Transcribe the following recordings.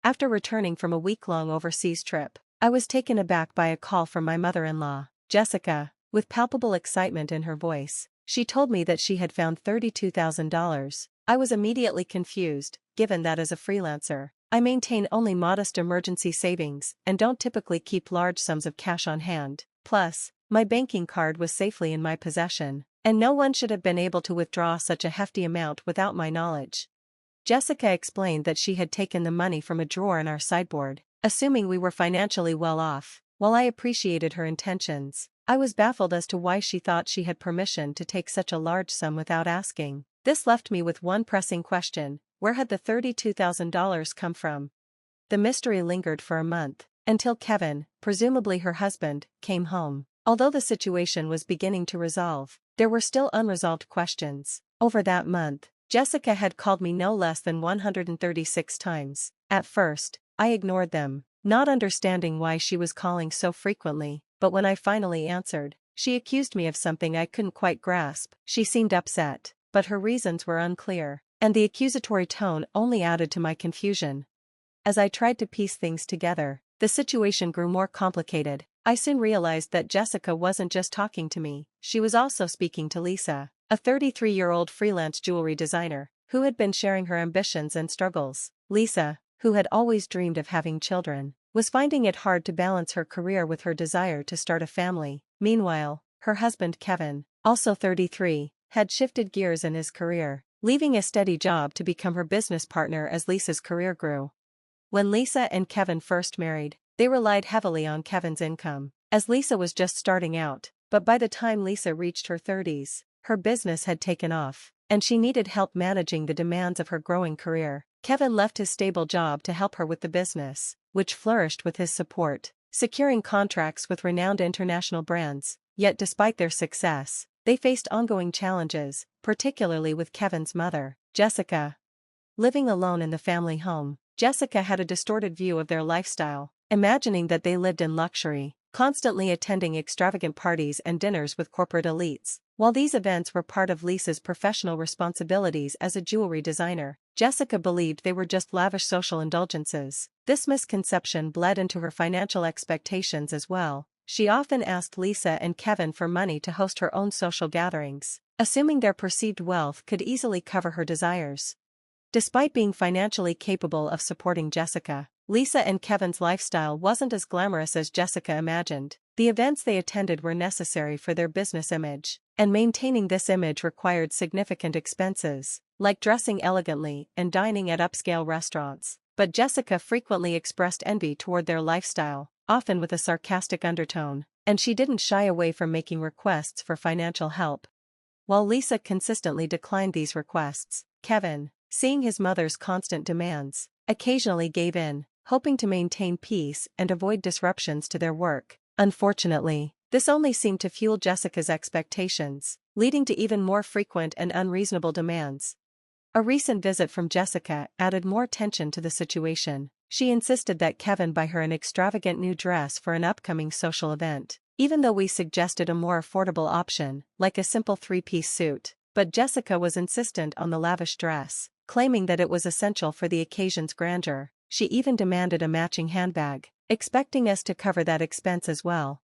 After returning from a week-long overseas trip, I was taken aback by a call from my mother-in-law, Jessica, with palpable excitement in her voice. She told me that she had found $32,000. I was immediately confused, given that as a freelancer, I maintain only modest emergency savings and don't typically keep large sums of cash on hand. Plus, my banking card was safely in my possession, and no one should have been able to withdraw such a hefty amount without my knowledge. Jessica explained that she had taken the money from a drawer in our sideboard, assuming we were financially well off. While I appreciated her intentions, I was baffled as to why she thought she had permission to take such a large sum without asking. This left me with one pressing question: where had the $32,000 come from? The mystery lingered for a month, until Kevin, presumably her husband, came home. Although the situation was beginning to resolve, there were still unresolved questions. Over that month, Jessica had called me no less than 136 times. At first, I ignored them, not understanding why she was calling so frequently, but when I finally answered, she accused me of something I couldn't quite grasp. She seemed upset, but her reasons were unclear, and the accusatory tone only added to my confusion. As I tried to piece things together, the situation grew more complicated. I soon realized that Jessica wasn't just talking to me, she was also speaking to Lisa, a 33-year-old freelance jewelry designer, who had been sharing her ambitions and struggles. Lisa, who had always dreamed of having children, was finding it hard to balance her career with her desire to start a family. Meanwhile, her husband Kevin, also 33, had shifted gears in his career, leaving a steady job to become her business partner as Lisa's career grew. When Lisa and Kevin first married, they relied heavily on Kevin's income, as Lisa was just starting out, but by the time Lisa reached her 30s, her business had taken off, and she needed help managing the demands of her growing career. Kevin left his stable job to help her with the business, which flourished with his support, securing contracts with renowned international brands. Yet despite their success, they faced ongoing challenges, particularly with Kevin's mother, Jessica. Living alone in the family home, Jessica had a distorted view of their lifestyle, imagining that they lived in luxury, constantly attending extravagant parties and dinners with corporate elites. While these events were part of Lisa's professional responsibilities as a jewelry designer, Jessica believed they were just lavish social indulgences. This misconception bled into her financial expectations as well. She often asked Lisa and Kevin for money to host her own social gatherings, assuming their perceived wealth could easily cover her desires. Despite being financially capable of supporting Jessica, Lisa and Kevin's lifestyle wasn't as glamorous as Jessica imagined. The events they attended were necessary for their business image, and maintaining this image required significant expenses, like dressing elegantly and dining at upscale restaurants. But Jessica frequently expressed envy toward their lifestyle, often with a sarcastic undertone, and she didn't shy away from making requests for financial help. While Lisa consistently declined these requests, Kevin, seeing his mother's constant demands, occasionally gave in, hoping to maintain peace and avoid disruptions to their work. Unfortunately, this only seemed to fuel Jessica's expectations, leading to even more frequent and unreasonable demands. A recent visit from Jessica added more tension to the situation. She insisted that Kevin buy her an extravagant new dress for an upcoming social event, even though we suggested a more affordable option, like a simple three-piece suit. But Jessica was insistent on the lavish dress, claiming that it was essential for the occasion's grandeur. She even demanded a matching handbag, expecting us to cover that expense as well.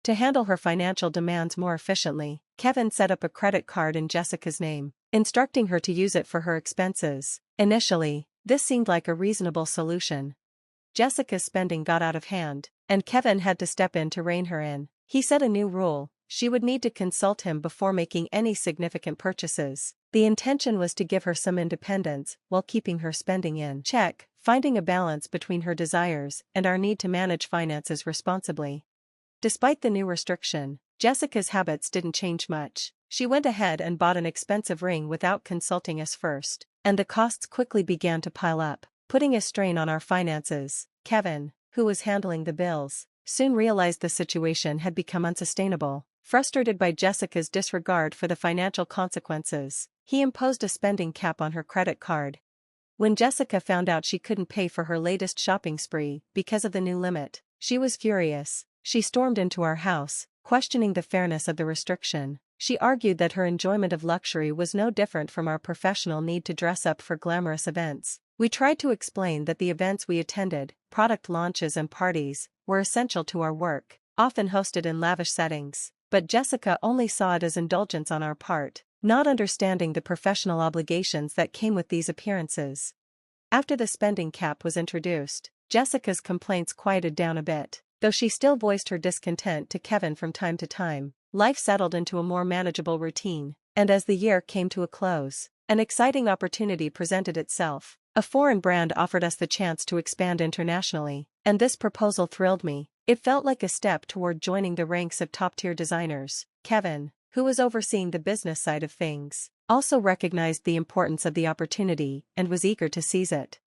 To handle her financial demands more efficiently, Kevin set up a credit card in Jessica's name, instructing her to use it for her expenses. Initially, this seemed like a reasonable solution. Jessica's spending got out of hand, and Kevin had to step in to rein her in. He set a new rule: she would need to consult him before making any significant purchases. The intention was to give her some independence while keeping her spending in check, finding a balance between her desires and our need to manage finances responsibly. Despite the new restriction, Jessica's habits didn't change much. She went ahead and bought an expensive ring without consulting us first, and the costs quickly began to pile up, putting a strain on our finances. Kevin, who was handling the bills, soon realized the situation had become unsustainable. Frustrated by Jessica's disregard for the financial consequences, he imposed a spending cap on her credit card. When Jessica found out she couldn't pay for her latest shopping spree because of the new limit, she was furious. She stormed into our house, questioning the fairness of the restriction. She argued that her enjoyment of luxury was no different from our professional need to dress up for glamorous events. We tried to explain that the events we attended, product launches and parties, were essential to our work, often hosted in lavish settings, but Jessica only saw it as indulgence on our part, not understanding the professional obligations that came with these appearances. After the spending cap was introduced, Jessica's complaints quieted down a bit, though she still voiced her discontent to Kevin from time to time. Life settled into a more manageable routine, and as the year came to a close, an exciting opportunity presented itself. A foreign brand offered us the chance to expand internationally, and this proposal thrilled me. It felt like a step toward joining the ranks of top-tier designers. Kevin, who was overseeing the business side of things, also recognized the importance of the opportunity and was eager to seize it.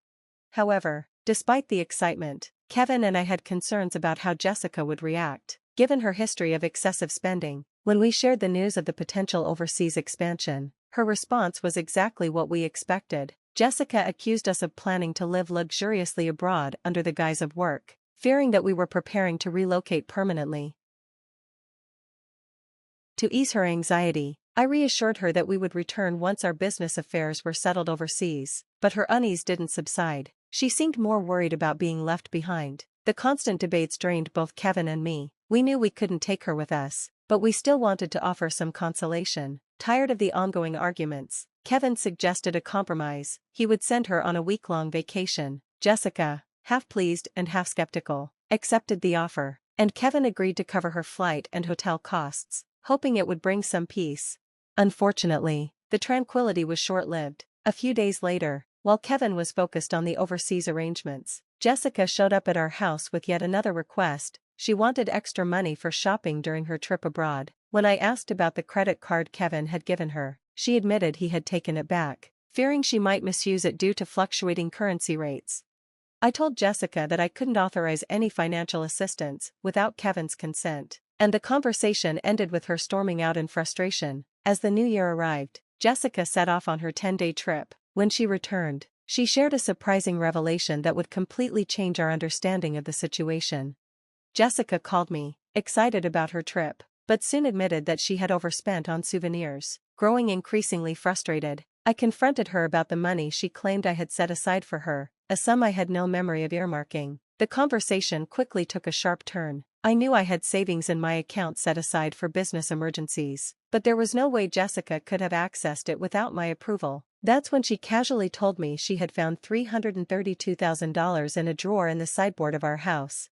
However, despite the excitement, Kevin and I had concerns about how Jessica would react, given her history of excessive spending. When we shared the news of the potential overseas expansion, her response was exactly what we expected. Jessica accused us of planning to live luxuriously abroad under the guise of work, fearing that we were preparing to relocate permanently. To ease her anxiety, I reassured her that we would return once our business affairs were settled overseas, but her unease didn't subside. She seemed more worried about being left behind. The constant debates drained both Kevin and me. We knew we couldn't take her with us, but we still wanted to offer some consolation. Tired of the ongoing arguments, Kevin suggested a compromise. He would send her on a week-long vacation. Jessica, half pleased and half skeptical, accepted the offer, and Kevin agreed to cover her flight and hotel costs, hoping it would bring some peace. Unfortunately, the tranquility was short-lived. A few days later, while Kevin was focused on the overseas arrangements, Jessica showed up at our house with yet another request. She wanted extra money for shopping during her trip abroad. When I asked about the credit card Kevin had given her, she admitted he had taken it back, fearing she might misuse it due to fluctuating currency rates. I told Jessica that I couldn't authorize any financial assistance without Kevin's consent, and the conversation ended with her storming out in frustration. As the new year arrived, Jessica set off on her 10-day trip. When she returned, she shared a surprising revelation that would completely change our understanding of the situation. Jessica called me, excited about her trip, but soon admitted that she had overspent on souvenirs. Growing increasingly frustrated, I confronted her about the money she claimed I had set aside for her, a sum I had no memory of earmarking. The conversation quickly took a sharp turn. I knew I had savings in my account set aside for business emergencies, but there was no way Jessica could have accessed it without my approval. That's when she casually told me she had found $332,000 in a drawer in the sideboard of our house.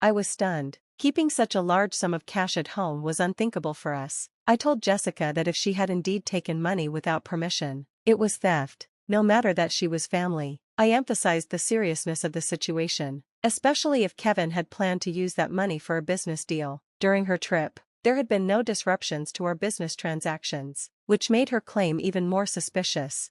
I was stunned. Keeping such a large sum of cash at home was unthinkable for us. I told Jessica that if she had indeed taken money without permission, it was theft, no matter that she was family. I emphasized the seriousness of the situation, especially if Kevin had planned to use that money for a business deal. During her trip, there had been no disruptions to our business transactions, which made her claim even more suspicious.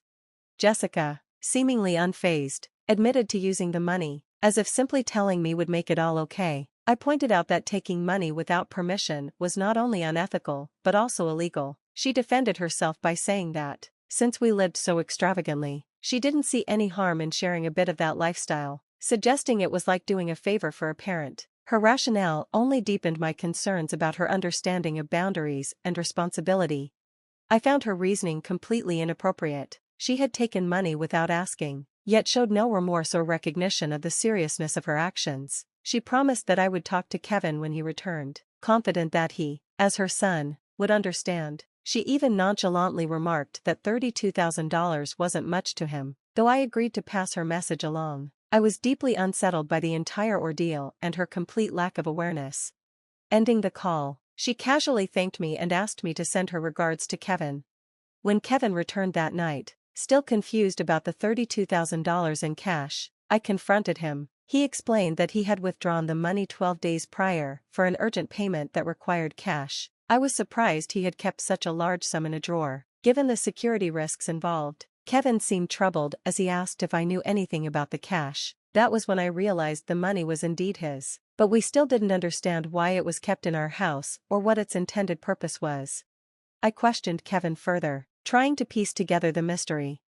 Jessica, seemingly unfazed, admitted to using the money, as if simply telling me would make it all okay. I pointed out that taking money without permission was not only unethical, but also illegal. She defended herself by saying that, since we lived so extravagantly, she didn't see any harm in sharing a bit of that lifestyle, suggesting it was like doing a favor for a parent. Her rationale only deepened my concerns about her understanding of boundaries and responsibility. I found her reasoning completely inappropriate. She had taken money without asking, yet showed no remorse or recognition of the seriousness of her actions. She promised that I would talk to Kevin when he returned, confident that he, as her son, would understand. She even nonchalantly remarked that $32,000 wasn't much to him. Though I agreed to pass her message along, I was deeply unsettled by the entire ordeal and her complete lack of awareness. Ending the call, she casually thanked me and asked me to send her regards to Kevin. When Kevin returned that night, still confused about the $32,000 in cash, I confronted him. He explained that he had withdrawn the money 12 days prior for an urgent payment that required cash. I was surprised he had kept such a large sum in a drawer, given the security risks involved. Kevin seemed troubled as he asked if I knew anything about the cash. That was when I realized the money was indeed his, but we still didn't understand why it was kept in our house or what its intended purpose was. I questioned Kevin further, trying to piece together the mystery.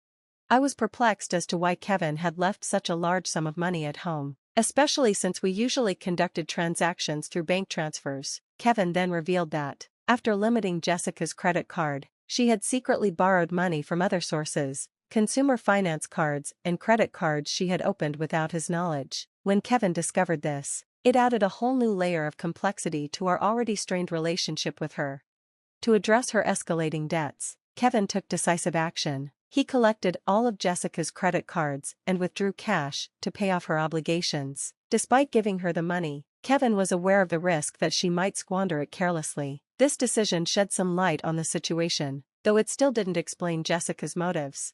I was perplexed as to why Kevin had left such a large sum of money at home, especially since we usually conducted transactions through bank transfers. Kevin then revealed that, after limiting Jessica's credit card, she had secretly borrowed money from other sources, consumer finance cards and credit cards she had opened without his knowledge. When Kevin discovered this, it added a whole new layer of complexity to our already strained relationship with her. To address her escalating debts, Kevin took decisive action. He collected all of Jessica's credit cards and withdrew cash to pay off her obligations. Despite giving her the money, Kevin was aware of the risk that she might squander it carelessly. This decision shed some light on the situation, though it still didn't explain Jessica's motives.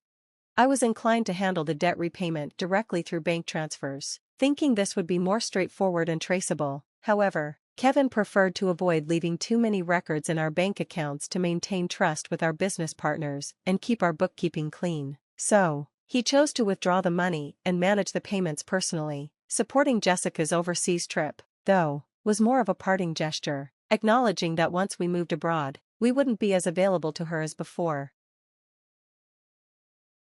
I was inclined to handle the debt repayment directly through bank transfers, thinking this would be more straightforward and traceable. However, Kevin preferred to avoid leaving too many records in our bank accounts to maintain trust with our business partners and keep our bookkeeping clean. So, he chose to withdraw the money and manage the payments personally. Supporting Jessica's overseas trip, though, was more of a parting gesture, acknowledging that once we moved abroad, we wouldn't be as available to her as before.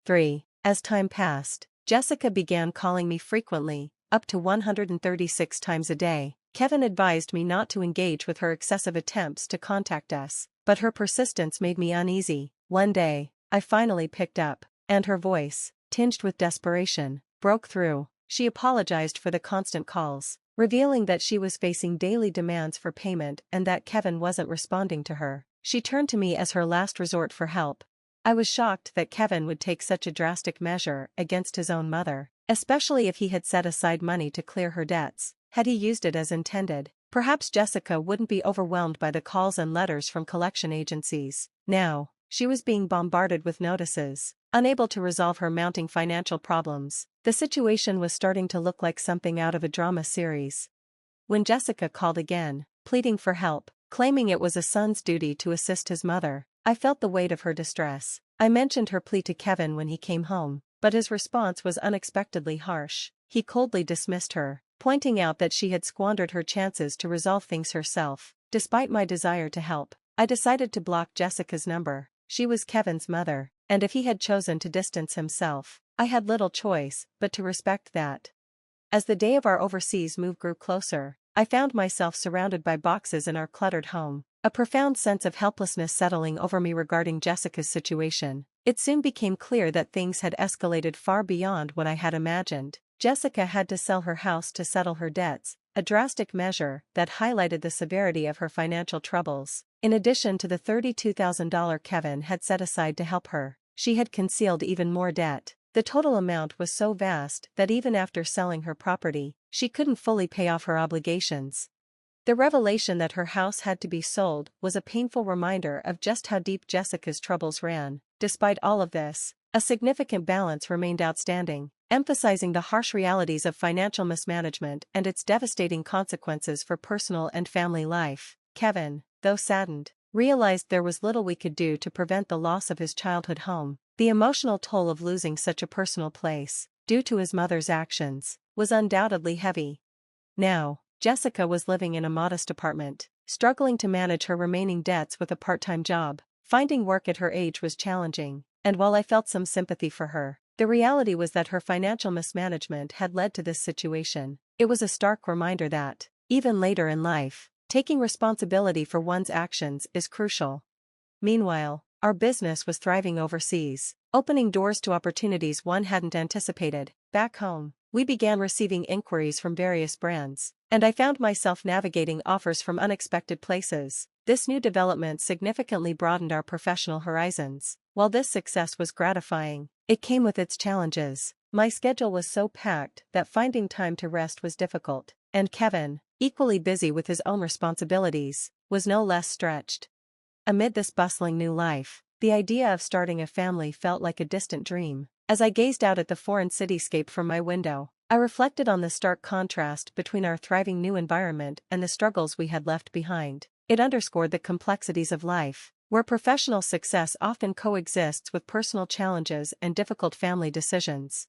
3. As time passed, Jessica began calling me frequently, up to 136 times a day. Kevin advised me not to engage with her excessive attempts to contact us, but her persistence made me uneasy. One day, I finally picked up, and her voice, tinged with desperation, broke through. She apologized for the constant calls, revealing that she was facing daily demands for payment and that Kevin wasn't responding to her. She turned to me as her last resort for help. I was shocked that Kevin would take such a drastic measure against his own mother, especially if he had set aside money to clear her debts. Had he used it as intended, perhaps Jessica wouldn't be overwhelmed by the calls and letters from collection agencies. Now, she was being bombarded with notices, unable to resolve her mounting financial problems. The situation was starting to look like something out of a drama series. When Jessica called again, pleading for help, claiming it was a son's duty to assist his mother, I felt the weight of her distress. I mentioned her plea to Kevin when he came home, but his response was unexpectedly harsh. He coldly dismissed her, pointing out that she had squandered her chances to resolve things herself. Despite my desire to help, I decided to block Jessica's number. She was Kevin's mother, and if he had chosen to distance himself, I had little choice but to respect that. As the day of our overseas move grew closer, I found myself surrounded by boxes in our cluttered home, a profound sense of helplessness settling over me regarding Jessica's situation. It soon became clear that things had escalated far beyond what I had imagined. Jessica had to sell her house to settle her debts, a drastic measure that highlighted the severity of her financial troubles. In addition to the $32,000 Kevin had set aside to help her, she had concealed even more debt. The total amount was so vast that even after selling her property, she couldn't fully pay off her obligations. The revelation that her house had to be sold was a painful reminder of just how deep Jessica's troubles ran. Despite all of this, a significant balance remained outstanding, emphasizing the harsh realities of financial mismanagement and its devastating consequences for personal and family life. Kevin, though saddened, realized there was little we could do to prevent the loss of his childhood home. The emotional toll of losing such a personal place, due to his mother's actions, was undoubtedly heavy. Now, Jessica was living in a modest apartment, struggling to manage her remaining debts with a part-time job. Finding work at her age was challenging, and while I felt some sympathy for her, the reality was that her financial mismanagement had led to this situation. It was a stark reminder that, even later in life, taking responsibility for one's actions is crucial. Meanwhile, our business was thriving overseas, opening doors to opportunities one hadn't anticipated. Back home, we began receiving inquiries from various brands, and I found myself navigating offers from unexpected places. This new development significantly broadened our professional horizons. While this success was gratifying, it came with its challenges. My schedule was so packed that finding time to rest was difficult, and Kevin, equally busy with his own responsibilities, was no less stretched. Amid this bustling new life, the idea of starting a family felt like a distant dream. As I gazed out at the foreign cityscape from my window, I reflected on the stark contrast between our thriving new environment and the struggles we had left behind. It underscored the complexities of life, where professional success often coexists with personal challenges and difficult family decisions.